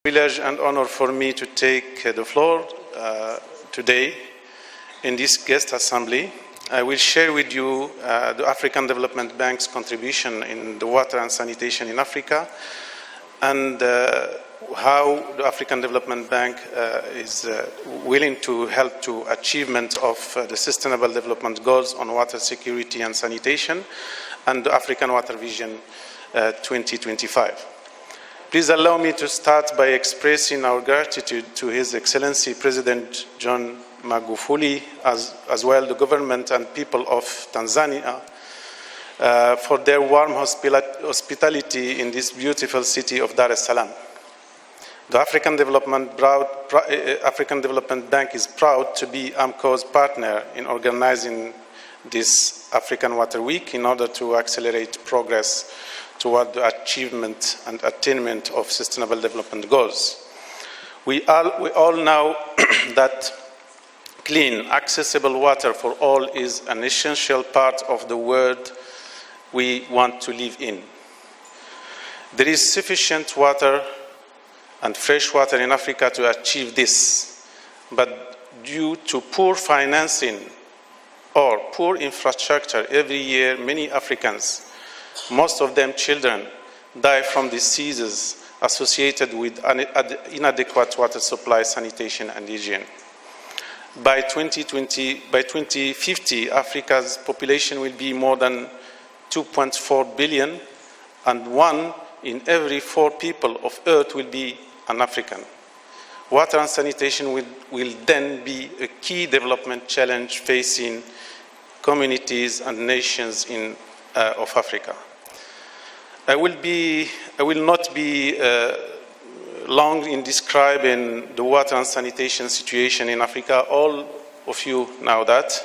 Privilege and honor for me to take the floor today in this guest assembly. I will share with you the African Development Bank's contribution in the water and sanitation in Africa, and how the African Development Bank is willing to help to achievement of the Sustainable Development Goals on water security and sanitation and the African Water Vision 2025. Please allow me to start by expressing our gratitude to His Excellency President John Magufuli, as well the government and people of Tanzania for their warm hospitality in this beautiful city of Dar es Salaam. The African Development Bank is proud to be AMCOW's partner in organizing this African Water Week in order to accelerate progress toward the achievement and attainment of Sustainable Development Goals. We all know that clean, accessible water for all is an essential part of the world we want to live in. There is sufficient water and fresh water in Africa to achieve this, but due to poor financing or poor infrastructure, every year many Africans, most of them children, die from diseases associated with inadequate water supply, sanitation, and hygiene. By 2050, Africa's population will be more than 2.4 billion, and 1 in every 4 people of Earth will be an African. Water and sanitation will then be a key development challenge facing communities and nations of Africa. I will not be long in describing the water and sanitation situation in Africa. All of you know that.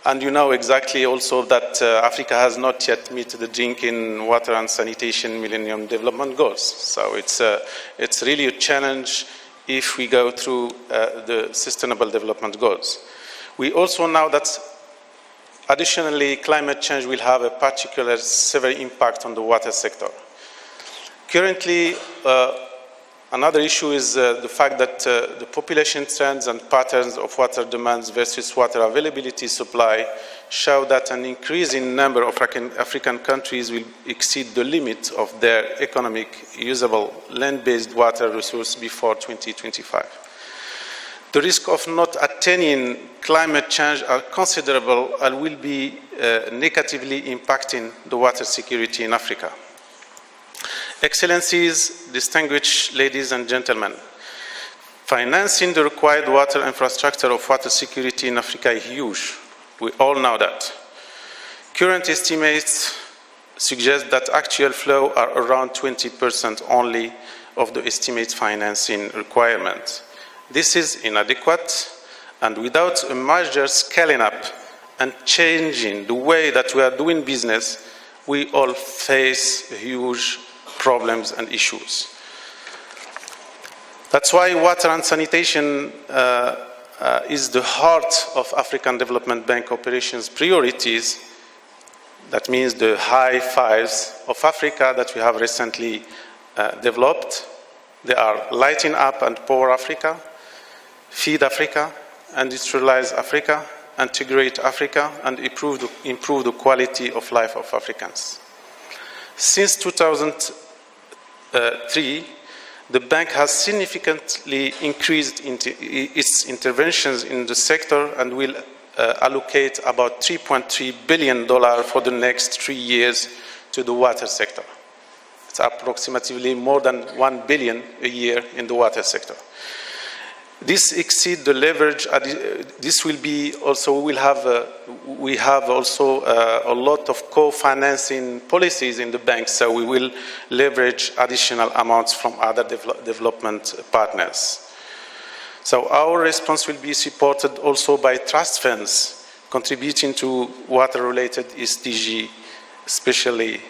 And you know exactly also that Africa has not yet met the drinking water and sanitation Millennium Development Goals. So it's really a challenge if we go through the Sustainable Development Goals. We also know that additionally, climate change will have a particular severe impact on the water sector. Currently, another issue is the fact that the population trends and patterns of water demands versus water availability supply show that an increasing number of African countries will exceed the limit of their economic usable land-based water resource before 2025. The risk of not attaining climate change are considerable and will be negatively impacting the water security in Africa. Excellencies, distinguished ladies and gentlemen, financing the required water infrastructure of water security in Africa is huge. We all know that. Current estimates suggest that actual flow are around 20% only of the estimated financing requirements. This is inadequate, and without a major scaling up and changing the way that we are doing business, we all face huge problems and issues. That's why water and sanitation is the heart of African Development Bank operations priorities. That means the high fives of Africa that we have recently developed. They are Lighting Up and Power Africa, Feed Africa, Industrialize Africa, Integrate Africa, and improve the quality of life of Africans. Since 2003, the bank has significantly increased its interventions in the sector and will allocate about $3.3 billion for the next 3 years to the water sector. It's approximately more than $1 billion a year in the water sector. This exceeds the leverage. This will be also. We have also a lot of co-financing policies in the bank, so we will leverage additional amounts from other development partners. So our response will be supported also by trust funds contributing to water-related SDGs, especially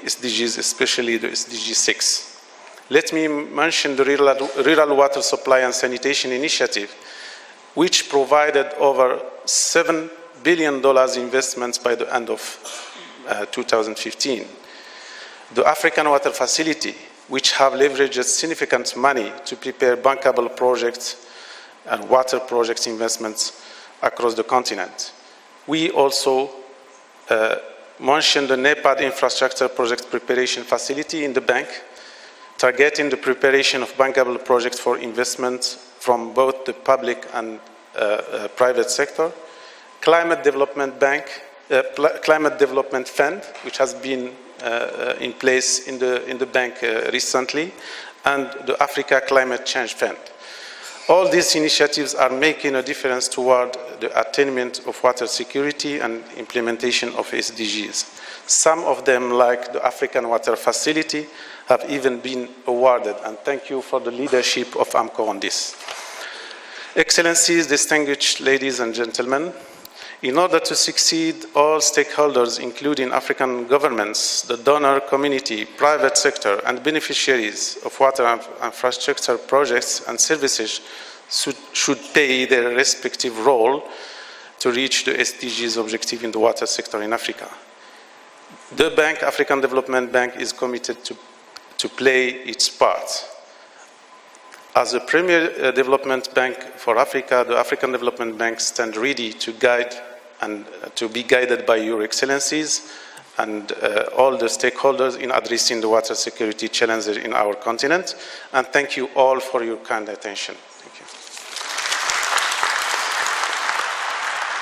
the SDG 6. Let me mention the Rural Water Supply and Sanitation Initiative, which provided over $7 billion investments by the end of 2015. The African Water Facility, which have leveraged significant money to prepare bankable projects and water projects investments across the continent. We also mentioned the NEPAD infrastructure project preparation facility in the bank, targeting the preparation of bankable projects for investment from both the public and private sector, Climate Development Fund, which has been in place in the bank recently, and the Africa Climate Change Fund. All these initiatives are making a difference toward the attainment of water security and implementation of SDGs. Some of them, like the African Water Facility, have even been awarded, and thank you for the leadership of AMCOW on this. Excellencies, distinguished ladies and gentlemen, in order to succeed, all stakeholders, including African governments, the donor community, private sector, and beneficiaries of water infrastructure projects and services should play their respective role to reach the SDGs objective in the water sector in Africa. The bank, African Development Bank, is committed to play its part. As a premier development bank for Africa, the African Development Bank stands ready to guide and to be guided by your excellencies and all the stakeholders in addressing the water security challenges in our continent. And thank you all for your kind attention.